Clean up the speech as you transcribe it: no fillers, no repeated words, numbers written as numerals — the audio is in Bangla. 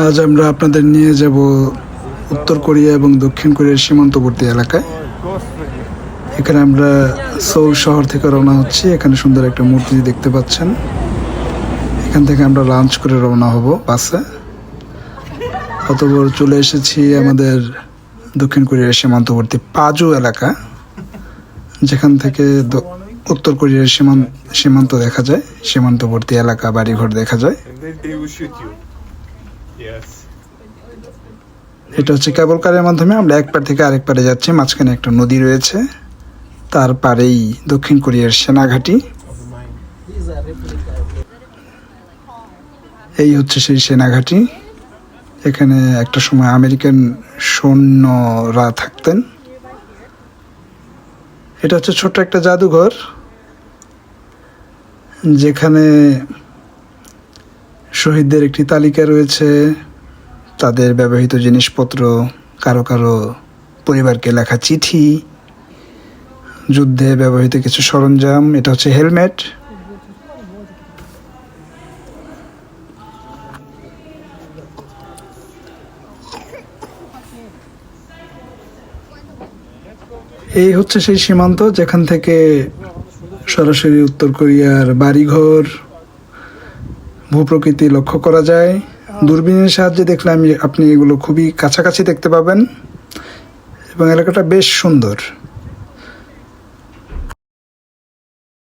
আজ আমরা আপনাদের নিয়ে যাব উত্তর কোরিয়া এবং দক্ষিণ কোরিয়ার সীমান্তবর্তী এলাকায়। এখানে আমরা সোল শহর থেকে রওনা হচ্ছি। এখানে সুন্দর একটা মূর্তি দেখতে পাচ্ছেন। এখান থেকে আমরা লাঞ্চ করে রওনা হব বাসে। অতঃপর চলে এসেছি আমাদের দক্ষিণ কোরিয়ার সীমান্তবর্তী পাজু এলাকা, যেখান থেকে উত্তর কোরিয়ার সীমান্ত দেখা যায়, সীমান্তবর্তী এলাকা, বাড়িঘর দেখা যায়। এটা হচ্ছে কেবল কারের মাধ্যমে আমরা এক পার থেকে আরেক পারে যাচ্ছি। মাঝখানে একটা নদী রয়েছে, তার পারেই দক্ষিণ কোরিয়ার সেনাঘাঁটি। এই হচ্ছে সেই সেনাঘাঁটি। এখানে একটা সময় আমেরিকান সৈন্যরা থাকতেন। এটা হচ্ছে ছোট্ট একটা জাদুঘর, যেখানে শহীদদের একটি তালিকা রয়েছে, তাদের ব্যবহৃত জিনিসপত্র, কারো কারো পরিবারকে লেখা চিঠি, যুদ্ধে ব্যবহৃত কিছু সরঞ্জাম। এটা হচ্ছে হেলমেট। এই হচ্ছে সেই সীমান্ত, যেখান থেকে সরাসরি উত্তর কোরিয়ার বাড়িঘর, ভূপ্রকৃতি লক্ষ্য করা যায়। দূরবীনের সাহায্যে দেখলে আপনি এগুলো খুবই কাছাকাছি দেখতে পাবেন এবং এলাকাটা বেশ সুন্দর।